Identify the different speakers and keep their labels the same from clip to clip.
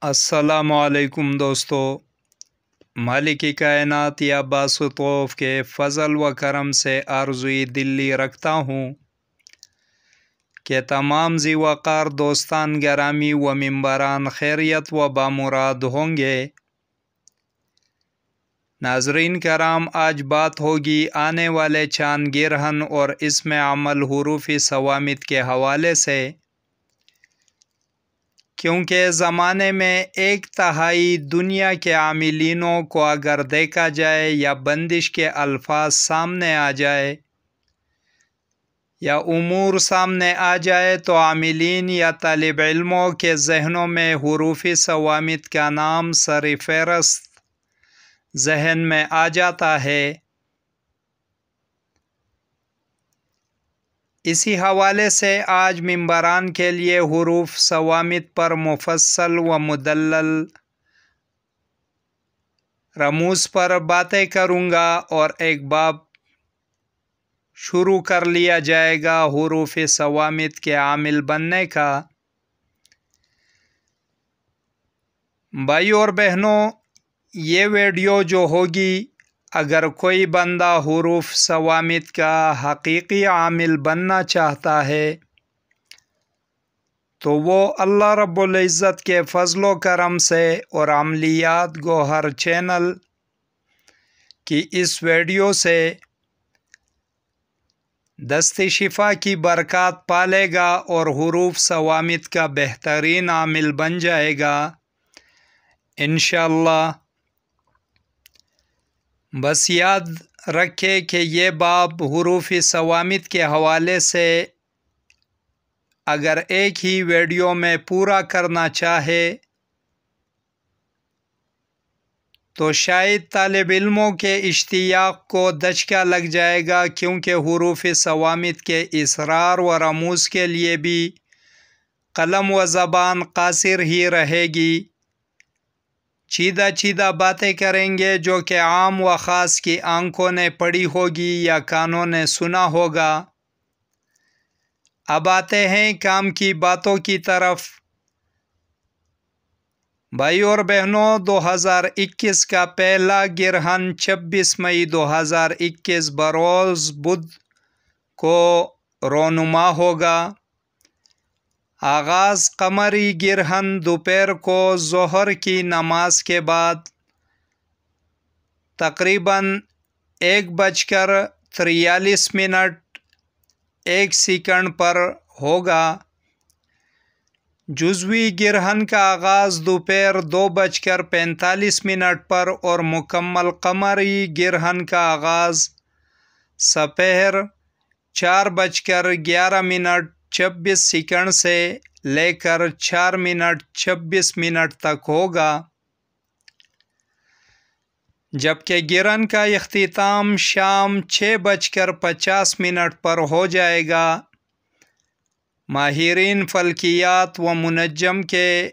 Speaker 1: السلام علیکم دوستو، مالک کائنات یا باسطوف کے فضل و کرم سے آرزوئی دلی رکھتا ہوں کہ تمام ذی وقار دوستان گرامی و ممبران خیریت و بامراد ہوں گے۔ ناظرین کرام، آج بات ہوگی آنے والے چاند گرہن اور اس میں عمل حروف صوامت کے حوالے سے، کیونکہ زمانے میں ایک تہائی دنیا کے عاملینوں کو اگر دیکھا جائے یا بندش کے الفاظ سامنے آ جائے یا امور سامنے آ جائے تو عاملین یا طالب علموں کے ذہنوں میں حروف صوامت کا نام سر فہرست ذہن میں آ جاتا ہے۔ اسی حوالے سے آج ممبران کے لیے حروف صوامت پر مفصل و مدلل رموز پر باتیں کروں گا، اور ایک باب شروع کر لیا جائے گا حروف صوامت کے عامل بننے کا۔ بھائیو اور بہنوں، یہ ویڈیو جو ہوگی، اگر کوئی بندہ حروف صوامت کا حقیقی عامل بننا چاہتا ہے تو وہ اللہ رب العزت کے فضل و کرم سے اور عملیات گوہر چینل کی اس ویڈیو سے دست شفا کی برکات پالے گا اور حروف صوامت کا بہترین عامل بن جائے گا انشاءاللہ۔ بس یاد رکھے کہ یہ باب حروف صوامت کے حوالے سے اگر ایک ہی ویڈیو میں پورا کرنا چاہے تو شاید طالب علموں کے اشتیاق کو دھچکا لگ جائے گا، کیونکہ حروف صوامت کے اسرار و رموز کے لیے بھی قلم و زبان قاصر ہی رہے گی۔ چیدہ باتیں کریں گے جو کہ عام و خاص کی آنکھوں نے پڑھی ہوگی یا کانوں نے سنا ہوگا۔ اب آتے ہیں کام کی باتوں کی طرف۔ بھائیو اور بہنوں، 2021 کا پہلا گرہن 26 مئی 2021 بروز بدھ کو رونما ہوگا۔ آغاز قمری گرہن دوپہر کو ظہر کی نماز کے بعد تقریباً 1:43 پر ہوگا۔ جزوی گرہن کا آغاز دوپہر 2:45 پر اور مکمل قمری گرہن کا آغاز سپہر 4:11 سے لے کر 4:26 تک ہوگا، جبکہ گرہن کا اختتام شام 6:50 پر ہو جائے گا۔ ماہرین فلکیات و منجم کے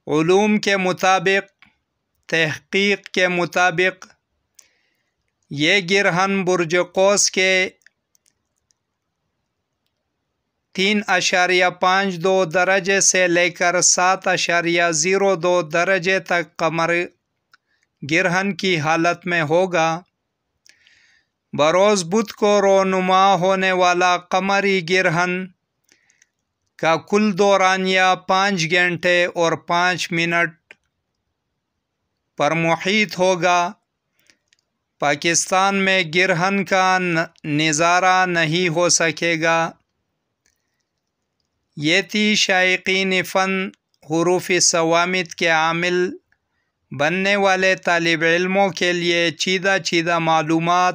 Speaker 1: علوم کے مطابق تحقیق کے مطابق یہ گرہن برج قوس کے 3.52 درجے سے لے کر 7.02 درجے تک قمر گرہن کی حالت میں ہوگا۔ بروز بدھ کو رونما ہونے والا قمری گرہن کا کل دورانیہ 5 گھنٹے اور 5 منٹ پر محیط ہوگا۔ پاکستان میں گرہن کا نظارہ نہیں ہو سکے گا۔ یہ تھی شائقین فن حروف صوامت کے عامل بننے والے طالب علموں کے لیے چیدہ معلومات۔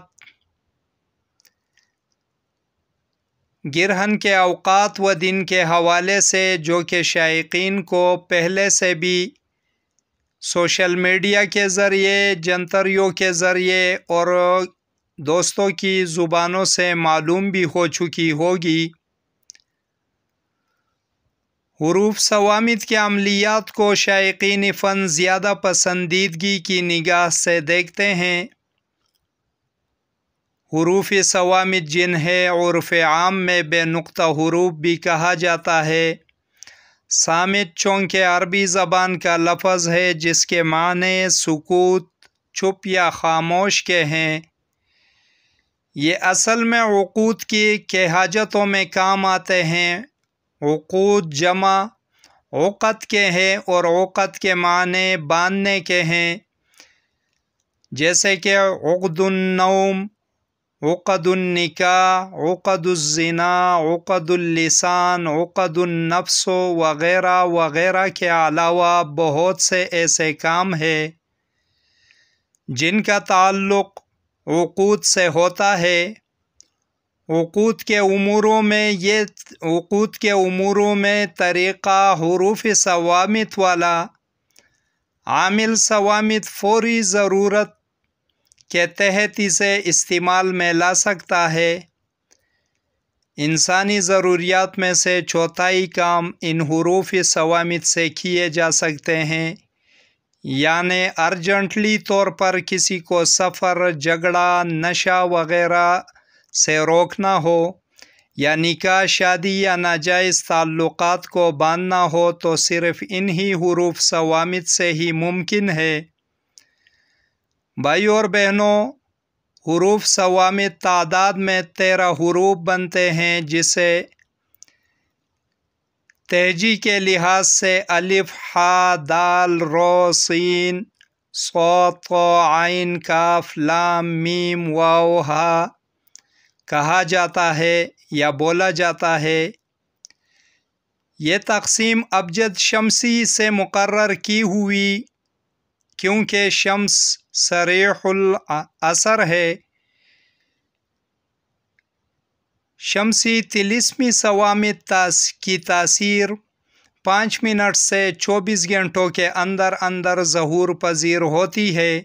Speaker 1: گرہن کے اوقات و دن کے حوالے سے جو کہ شائقین کو پہلے سے بھی سوشل میڈیا کے ذریعے، جنتریوں کے ذریعے اور دوستوں کی زبانوں سے معلوم بھی ہو چکی ہوگی۔ حروف صوامت کے عملیات کو شائقین فن زیادہ پسندیدگی کی نگاہ سے دیکھتے ہیں۔ حروف صوامت جنہیں عرف عام میں بے نقطہ حروف بھی کہا جاتا ہے، صامت چونکہ عربی زبان کا لفظ ہے جس کے معنی سکوت، چپ یا خاموش کے ہیں، یہ اصل میں عقود کی حاجتوں میں کام آتے ہیں۔ عقود جمع عقد کے ہیں اور عقد کے معنی باندھنے کے ہیں، جیسے کہ عقد النوم، عقد النکاح، عقد الزنا، عقد اللسان، عقد النفس وغیرہ وغیرہ کے علاوہ بہت سے ایسے کام ہیں جن کا تعلق عقود سے ہوتا ہے۔ عقود کے اموروں میں طریقہ حروف صوامت والا عامل صوامت فوری ضرورت کے تحت اسے استعمال میں لا سکتا ہے۔ انسانی ضروریات میں سے چوتھائی کام ان حروف صوامت سے کیے جا سکتے ہیں، یعنی ارجنٹلی طور پر کسی کو سفر، جھگڑا، نشہ وغیرہ سے روکنا ہو، یا نکاح، شادی یا ناجائز تعلقات کو باندھنا ہو تو صرف انہی حروف صوامت سے ہی ممکن ہے۔ بھائیو اور بہنوں، حروف صوامت تعداد میں 13 حروف بنتے ہیں، جسے تہجی کے لحاظ سے الف، ہا، دال، رو، سین، صاد، طا، عین، کاف، لام، میم، واو، ہا کہا جاتا ہے یا بولا جاتا ہے۔ یہ تقسیم ابجد شمسی سے مقرر کی ہوئی کیونکہ شمس صریح الاثر ہے۔ شمسی طلسمی صوامت کی تاثیر 5 منٹ سے 24 گھنٹوں کے اندر اندر ظہور پذیر ہوتی ہے۔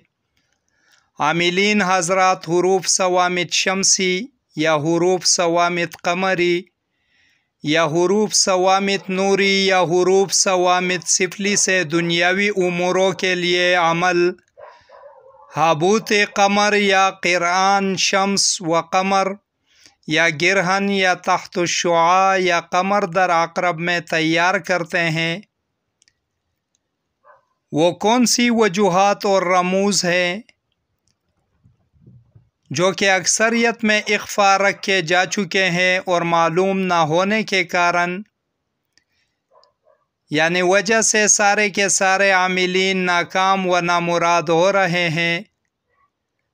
Speaker 1: عاملین حضرات حروف صوامت شمسی یا حروف صوامت قمری یا حروف صوامت نوری یا حروف صوامت سفلی سے دنیاوی اموروں کے لیے عمل، حبوط قمر یا قرآن شمس و قمر یا گرہن یا تحت الشعاع یا قمر در عقرب میں تیار کرتے ہیں۔ وہ کون سی وجوہات اور رموز ہیں جو کہ اکثریت میں اخفا رکھے جا چکے ہیں اور معلوم نہ ہونے کے کارن، یعنی وجہ سے سارے کے سارے عاملین ناکام و نامراد ہو رہے ہیں،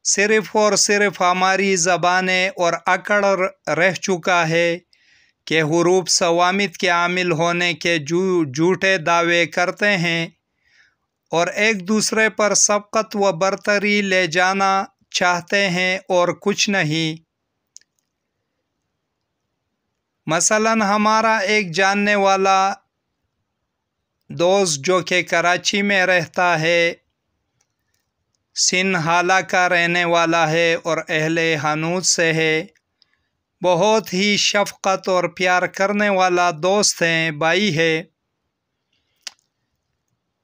Speaker 1: صرف اور صرف ہماری زبانیں اور عقل رہ چکا ہے کہ حروف صوامت کے عامل ہونے کے جھوٹے دعوے کرتے ہیں اور ایک دوسرے پر سبقت و برتری لے جانا چاہتے ہیں اور کچھ نہیں۔ مثلا ہمارا ایک جاننے والا دوست جو کہ کراچی میں رہتا ہے، سن حالہ کا رہنے والا ہے اور اہل حنوط سے ہے، بہت ہی شفقت اور پیار کرنے والا دوست ہے، بھائی ہے،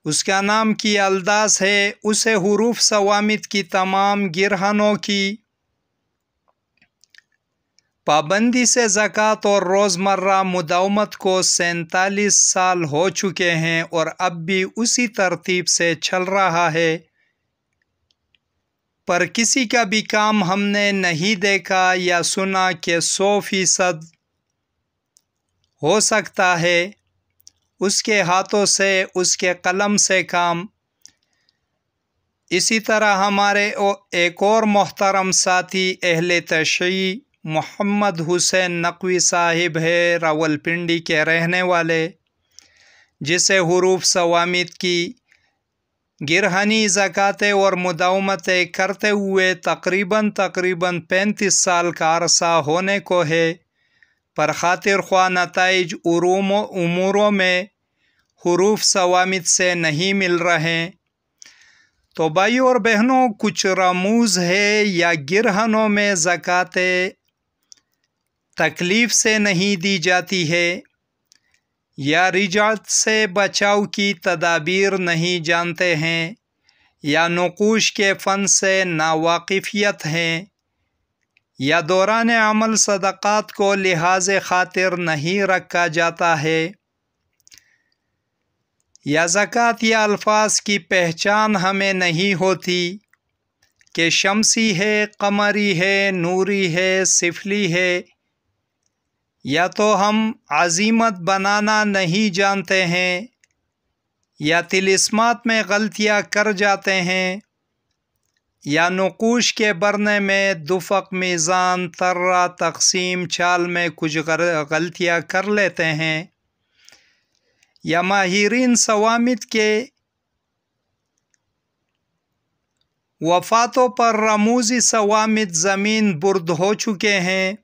Speaker 1: اس کا نام کی الداس ہے۔ اسے حروف صوامت کی تمام گرہنوں کی پابندی سے زکوٰۃ اور روزمرہ مداومت کو 47 سال ہو چکے ہیں اور اب بھی اسی ترتیب سے چل رہا ہے، پر کسی کا بھی کام ہم نے نہیں دیکھا یا سنا کہ 100% ہو سکتا ہے اس کے ہاتھوں سے، اس کے قلم سے کام۔ اسی طرح ہمارے ایک اور محترم ساتھی اہل تشیع محمد حسین نقوی صاحب ہے، راولپنڈی کے رہنے والے، جسے حروف صوامت کی گرہنی زکوٰۃ اور مداومتیں کرتے ہوئے تقریباً 35 سال کا عرصہ ہونے کو ہے، پر خاطر خواہ نتائج اموروں میں حروف صوامت سے نہیں مل رہے۔ تو بھائیو اور بہنوں، کچھ رموز ہے یا گرہنوں میں زکوٰۃ تکلیف سے نہیں دی جاتی ہے، یا رجعت سے بچاؤ کی تدابیر نہیں جانتے ہیں، یا نقوش کے فن سے ناواقفیت ہے، یا دوران عمل صدقات کو لحاظ خاطر نہیں رکھا جاتا ہے۔ یا زکوٰۃ یا الفاظ کی پہچان ہمیں نہیں ہوتی کہ شمسی ہے، قمری ہے، نوری ہے، سفلی ہے، یا تو ہم عزیمت بنانا نہیں جانتے ہیں یا طلسمات میں غلطیاں کر جاتے ہیں، یا نقوش کے برنے میں دفق، میزان، ترہ، تقسیم، چال میں کچھ غلطیاں کر لیتے ہیں، یا ماہرین صوامت کے وفاتوں پر رموزی صوامت زمین برد ہو چکے ہیں،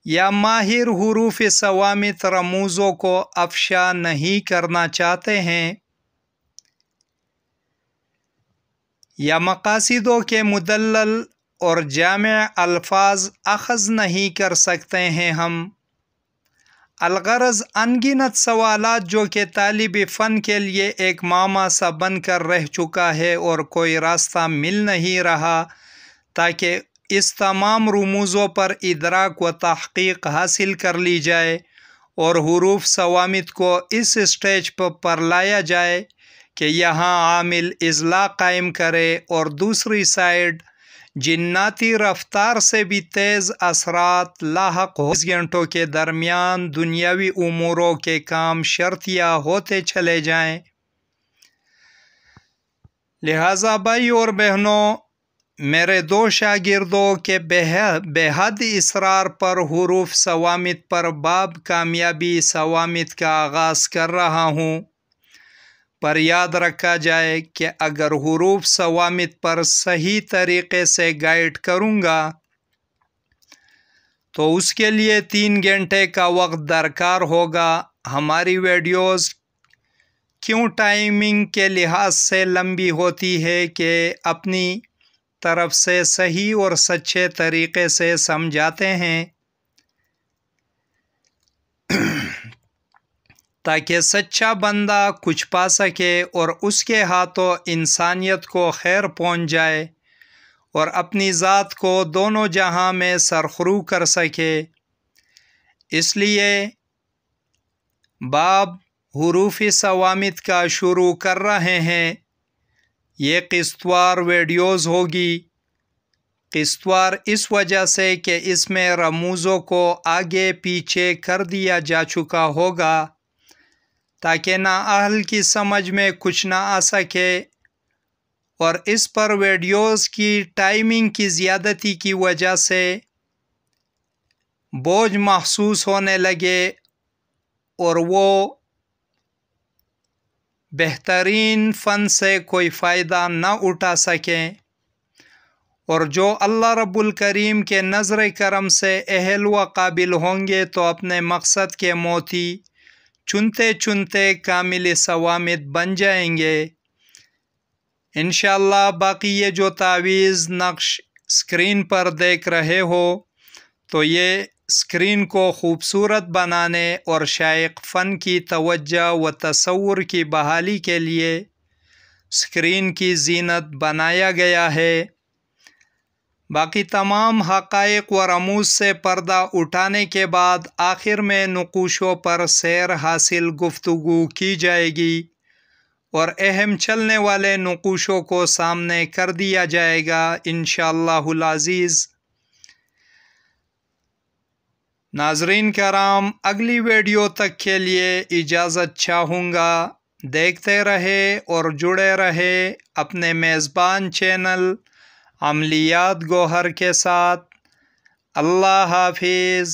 Speaker 1: یا ماہر حروف صوامت رموزوں کو افشا نہیں کرنا چاہتے ہیں، یا مقاصدوں کے مدلل اور جامع الفاظ اخذ نہیں کر سکتے ہیں ہم۔ الغرض انگنت سوالات جو کہ طالب فن کے لیے ایک معمہ سا بن کر رہ چکا ہے اور کوئی راستہ مل نہیں رہا تاکہ اس تمام رموزوں پر ادراک و تحقیق حاصل کر لی جائے اور حروف صوامت کو اس اسٹیج پر لایا جائے کہ یہاں عامل اضلاع قائم کرے اور دوسری سائیڈ جناتی رفتار سے بھی تیز اثرات لاحق ہو 20 گھنٹوں کے درمیان دنیاوی اموروں کے کام شرطیہ ہوتے چلے جائیں۔ لہٰذا بھائی اور بہنوں، میرے دو شاگردوں کے بے حد اصرار پر حروف صوامت پر باب کامیابی صوامت کا آغاز کر رہا ہوں، پر یاد رکھا جائے کہ اگر حروف صوامت پر صحیح طریقے سے گائیڈ کروں گا تو اس کے لیے 3 گھنٹے کا وقت درکار ہوگا۔ ہماری ویڈیوز کیوں ٹائمنگ کے لحاظ سے لمبی ہوتی ہے کہ اپنی طرف سے صحیح اور سچے طریقے سے سمجھاتے ہیں تاکہ سچا بندہ کچھ پا سکے اور اس کے ہاتھوں انسانیت کو خیر پہنچ جائے اور اپنی ذات کو دونوں جہاں میں سرخرو کر سکے۔ اس لیے باب حروف صوامت کا شروع کر رہے ہیں۔ یہ قسط وار ویڈیوز ہوگی۔ قسط وار اس وجہ سے کہ اس میں رموزوں کو آگے پیچھے کر دیا جا چکا ہوگا تاکہ نااہل کی سمجھ میں کچھ نہ آ سکے، اور اس پر ویڈیوز کی ٹائمنگ کی زیادتی کی وجہ سے بوجھ محسوس ہونے لگے اور وہ بہترین فن سے کوئی فائدہ نہ اٹھا سکیں، اور جو اللہ رب الکریم کے نظر کرم سے اہل و قابل ہوں گے تو اپنے مقصد کے موتی چنتے چنتے کامل صوامت بن جائیں گے انشاءاللہ۔ باقی یہ جو تعویذ نقش اسکرین پر دیکھ رہے ہو تو یہ اسکرین کو خوبصورت بنانے اور شائق فن کی توجہ و تصور کی بحالی کے لیے اسکرین کی زینت بنایا گیا ہے۔ باقی تمام حقائق و رموز سے پردہ اٹھانے کے بعد آخر میں نقوشوں پر سیر حاصل گفتگو کی جائے گی اور اہم چلنے والے نقوشوں کو سامنے کر دیا جائے گا انشاءاللہ العزیز۔ ناظرین کرام، اگلی ویڈیو تک کے لیے اجازت چاہوں گا۔ دیکھتے رہے اور جڑے رہے اپنے میزبان چینل عملیات گوہر کے ساتھ۔ اللہ حافظ۔